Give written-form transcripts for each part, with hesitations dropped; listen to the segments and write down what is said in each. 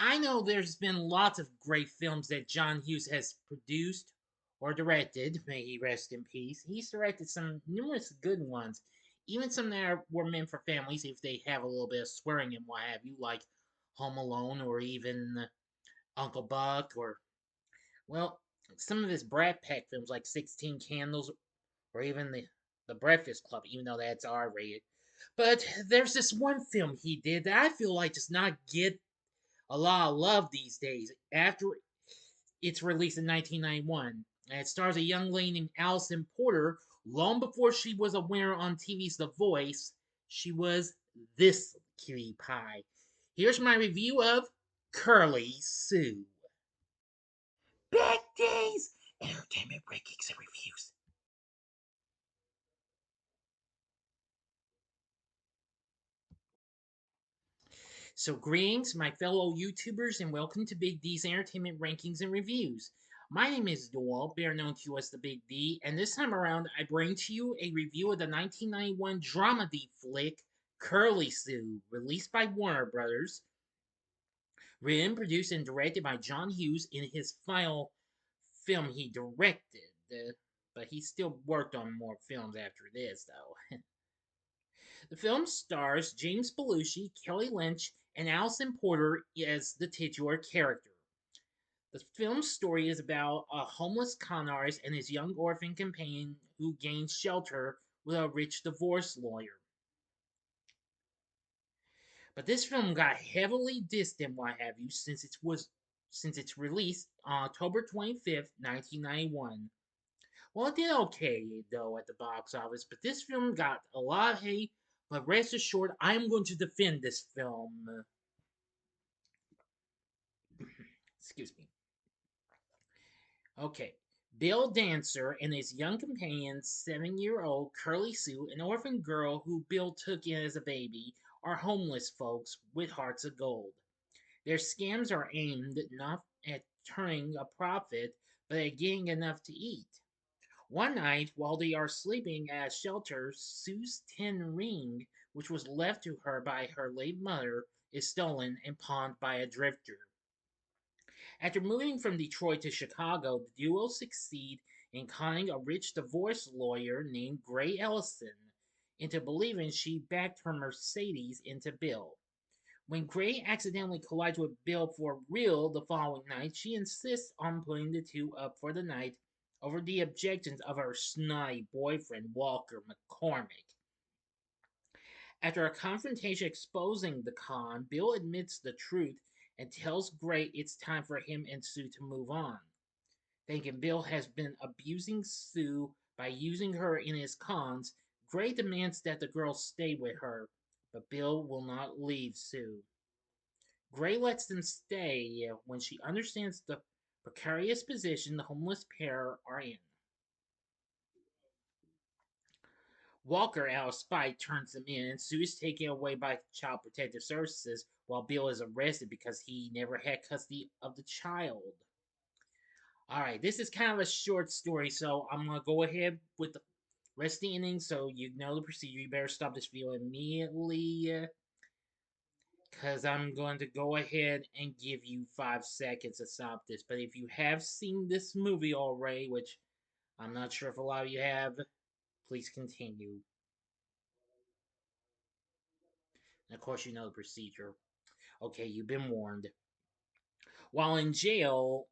I know there's been lots of great films that John Hughes has produced or directed. May he rest in peace. He's directed some numerous good ones, even some that were meant for families if they have a little bit of swearing and what have you, like Home Alone or even Uncle Buck or, well, some of his Brad Pack films like 16 Candles or even the Breakfast Club, even though that's R rated. But there's this one film he did that I feel like does not get a lot of love these days after its release in 1991. And it stars a young lady named Alisan Porter. Long before she was a winner on TV's The Voice, she was this cutie pie. Here's my review of Curly Sue. Back days! Entertainment rankings and reviews. So, greetings, my fellow YouTubers, and welcome to Big D's Entertainment Rankings and Reviews. My name is Doyle, better known to you as the Big D, and this time around I bring to you a review of the 1991 dramedy flick Curly Sue, released by Warner Brothers, written, produced, and directed by John Hughes in his final film he directed. But he still worked on more films after this, though. The film stars James Belushi, Kelly Lynch, and Alisan Porter as the titular character. The film's story is about a homeless con artist and his young orphan companion who gains shelter with a rich divorce lawyer. But this film got heavily dissed and what have you since its release on October 25th, 1991. Well, it did okay though at the box office, but this film got a lot of hate. But rest assured, I am going to defend this film. Excuse me. Okay. Bill Dancer and his young companion, 7-year-old Curly Sue, an orphan girl who Bill took in as a baby, are homeless folks with hearts of gold. Their scams are aimed not at turning a profit, but at getting enough to eat. One night, while they are sleeping at a shelter, Sue's tin ring, which was left to her by her late mother, is stolen and pawned by a drifter. After moving from Detroit to Chicago, the duo succeed in conning a rich divorce lawyer named Gray Ellison into believing she backed her Mercedes into Bill. When Gray accidentally collides with Bill for real the following night, she insists on putting the two up for the night over the objections of her snotty boyfriend, Walker McCormick. After a confrontation exposing the con, Bill admits the truth and tells Gray it's time for him and Sue to move on. Thinking Bill has been abusing Sue by using her in his cons, Gray demands that the girl stay with her, but Bill will not leave Sue. Gray lets them stay when she understands the precarious position the homeless pair are in. Walker, out of spite, turns them in, and Sue is taken away by Child Protective Services while Bill is arrested because he never had custody of the child. Alright, this is kind of a short story, so I'm going to go ahead with the rest of the ending so you know the procedure. You better stop this video immediately because I'm going to go ahead and give you 5 seconds to stop this. But if you have seen this movie already, which I'm not sure if a lot of you have, please continue. And of course, you know the procedure. Okay, you've been warned. While in jail,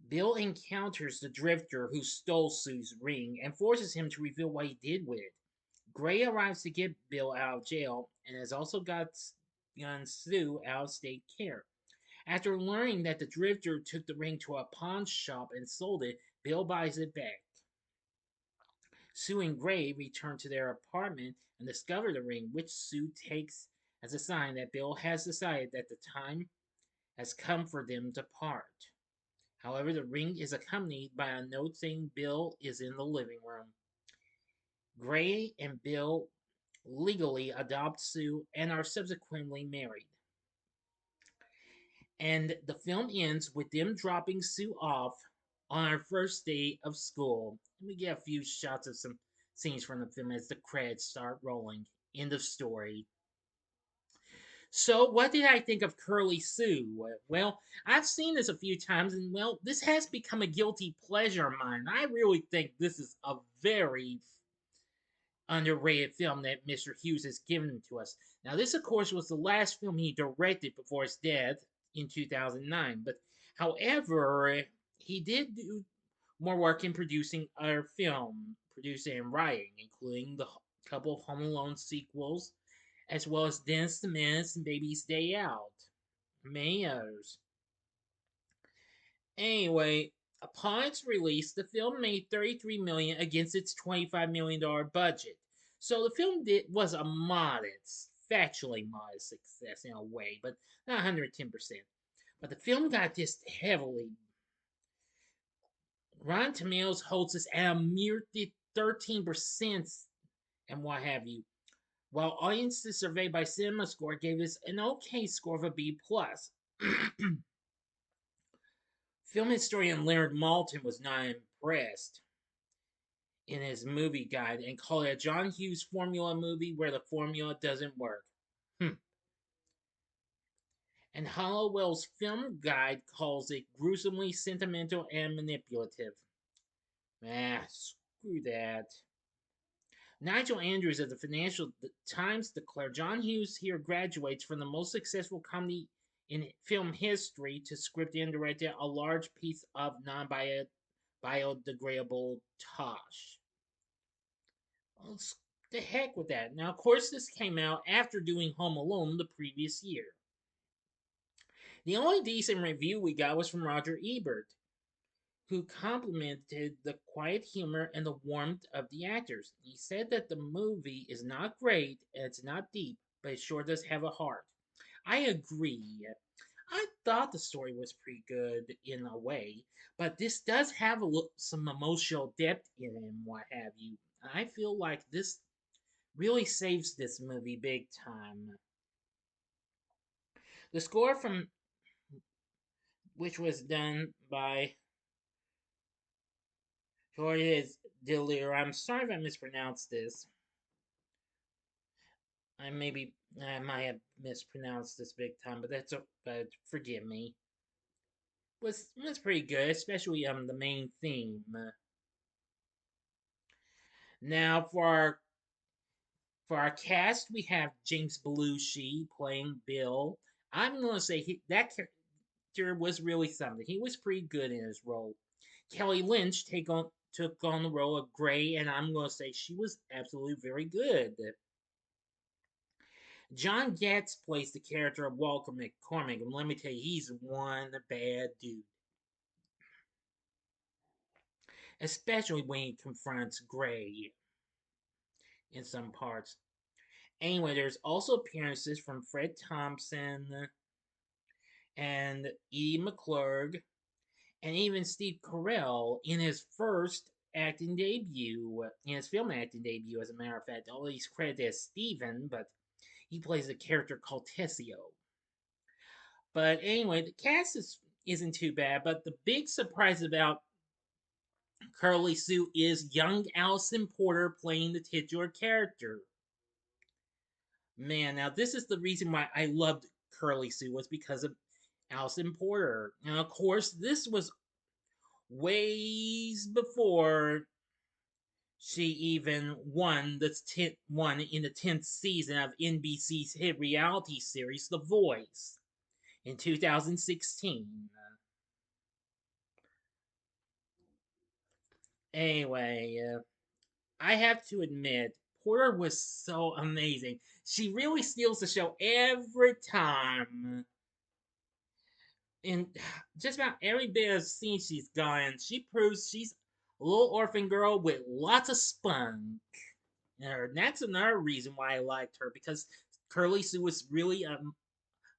Bill encounters the drifter who stole Sue's ring and forces him to reveal what he did with it. Gray arrives to get Bill out of jail and has also got Sue out of state care. After learning that the drifter took the ring to a pawn shop and sold it, Bill buys it back. Sue and Gray return to their apartment and discover the ring, which Sue takes as a sign that Bill has decided that the time has come for them to part. However, the ring is accompanied by a note saying Bill is in the living room. Gray and Bill legally adopt Sue and are subsequently married. And the film ends with them dropping Sue off on her first day of school. And we get a few shots of some scenes from the film as the credits start rolling. End of story. So, what did I think of Curly Sue? Well, I've seen this a few times, and well, this has become a guilty pleasure of mine. I really think this is a very underrated film that Mr. Hughes has given to us. Now, this, of course, was the last film he directed before his death in 2009. But, however, he did do more work in producing other film, producing and writing, including the couple of Home Alone sequels, as well as Dennis the Menace and Baby's Day Out. Many others. Anyway, upon its release, the film made 33 million against its $25 million budget. So the film was a modest, factually modest success in a way, but not 110%. But the film got just heavily. Rotten Tomatoes holds this at a mere 13% and what have you, while audiences surveyed by CinemaScore gave this an okay score of a B plus. Film historian Leonard Maltin was not impressed in his movie guide and called it a John Hughes formula movie where the formula doesn't work. And Hollowell's film guide calls it gruesomely sentimental and manipulative. Screw that. Nigel Andrews of the Financial Times declared John Hughes here graduates from the most successful comedy in film history to script and direct a large piece of non biodegradable tosh. Well, the heck with that. Now, of course, this came out after doing Home Alone the previous year. The only decent review we got was from Roger Ebert, who complimented the quiet humor and the warmth of the actors. He said that the movie is not great and it's not deep, but it sure does have a heart. I agree. I thought the story was pretty good in a way, but this does have some emotional depth in it and what have you. I feel like this really saves this movie big time. The score from which was done by Georges Delir. I'm sorry if I mispronounced this. I might have mispronounced this big time, but but forgive me. Was pretty good, especially the main theme. Now for our cast, we have James Belushi playing Bill. I'm gonna say that character was really something. He was pretty good in his role. Kelly Lynch took on the role of Gray, and I'm gonna say she was absolutely very good. John Getz plays the character of Walter McCormick, and let me tell you, he's one bad dude. Especially when he confronts Gray in some parts. Anyway, there's also appearances from Fred Thompson and Edie McClurg, and even Steve Carell in his first acting debut, in his film acting debut, as a matter of fact. Although he's credited as Steven, but he plays a character called Tessio. But anyway, the cast isn't too bad, but the big surprise about Curly Sue is young Alisan Porter playing the titular character. Man, now this is the reason why I loved Curly Sue was because of Alisan Porter. And of course, this was ways before she even won in the 10th season of NBC's hit reality series The Voice in 2016. Anyway, I have to admit, Porter was so amazing. She really steals the show every time. In just about every bit of scene she's got, she proves she's a little orphan girl with lots of spunk. And that's another reason why I liked her, because Curly Sue was really a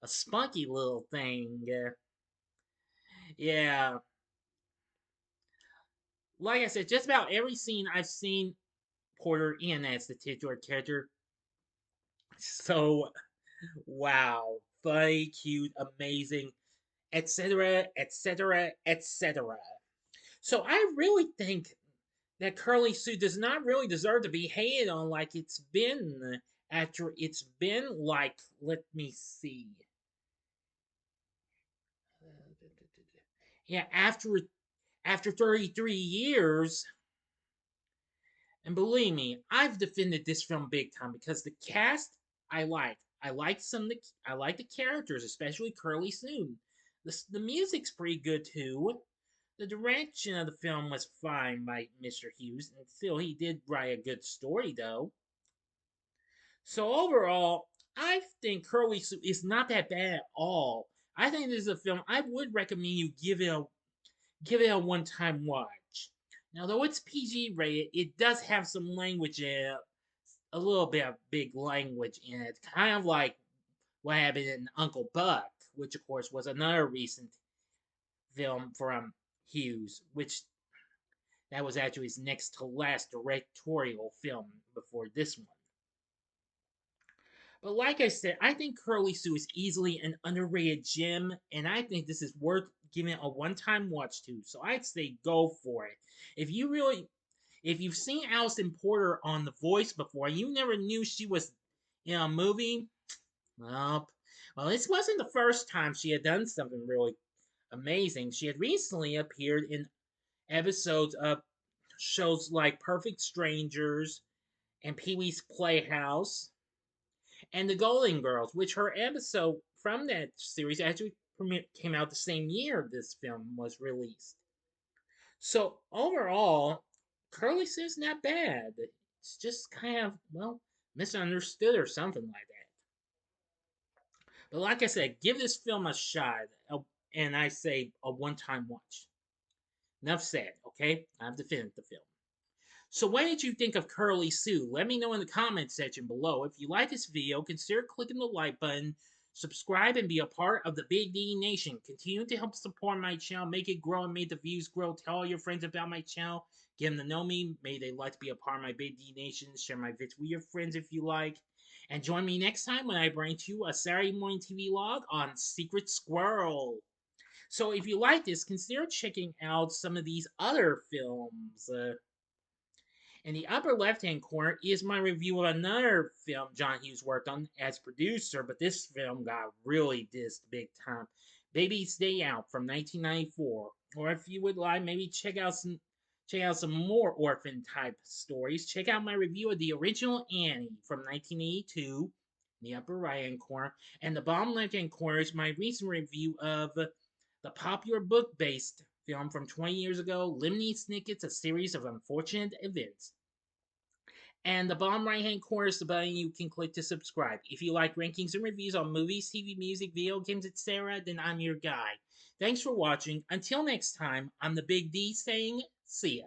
spunky little thing. Yeah. Like I said, just about every scene I've seen Porter in as the titular character. So, wow. Funny, cute, amazing, etc., etc., etc. So I really think that Curly Sue does not really deserve to be hated on like it's been after it's been like, let me see. Yeah, after 33 years, and believe me, I've defended this film big time because the cast I like. I like the characters, especially Curly Sue. The music's pretty good too. The direction of the film was fine by Mr. Hughes, and still he did write a good story though. So overall, I think Curly Sue is not that bad at all. I think this is a film I would recommend you give it a one time watch. Now, though it's PG rated, it does have some language in it, a little bit of big language in it, kind of like what happened in Uncle Buck, which of course was another recent film from Hughes, which that was actually his next to last directorial film before this one. But like I said, I think Curly Sue is easily an underrated gem, and I think this is worth giving a one-time watch to. So I'd say go for it. If you really, if you've seen Alisan Porter on The Voice before, and you never knew she was in a movie, well, this wasn't the first time she had done something really amazing. She had recently appeared in episodes of shows like Perfect Strangers and Pee Wee's Playhouse and The Golden Girls, which her episode from that series actually came out the same year this film was released. So overall, Curly Sue's not bad. It's just kind of, well, misunderstood or something like that. But like I said, give this film a shot, and I say a one-time watch. Enough said, okay? I've defended the film. So what did you think of Curly Sue? Let me know in the comments section below. If you like this video, consider clicking the like button, subscribe, and be a part of the Big D Nation. Continue to help support my channel, make it grow, and make the views grow. Tell all your friends about my channel. Get them to know me. May they like to be a part of my Big D Nation. Share my vids with your friends if you like. And join me next time when I bring to you a Saturday morning TV log on Secret Squirrel. So if you like this, consider checking out some of these other films. In the upper left-hand corner is my review of another film John Hughes worked on as producer, but this film got really dissed big time. Baby's Day Out from 1994. Or if you would like, maybe check out some more orphan type stories. Check out my review of the original Annie from 1982, in the upper right-hand corner. And the bottom left-hand corner is my recent review of the popular book-based film from 20 years ago, Lemony Snicket's A Series of Unfortunate Events. And the bottom right hand corner is the button you can click to subscribe. If you like rankings and reviews on movies, TV, music, video games, etc., then I'm your guy. Thanks for watching. Until next time, I'm the Big D saying, see ya.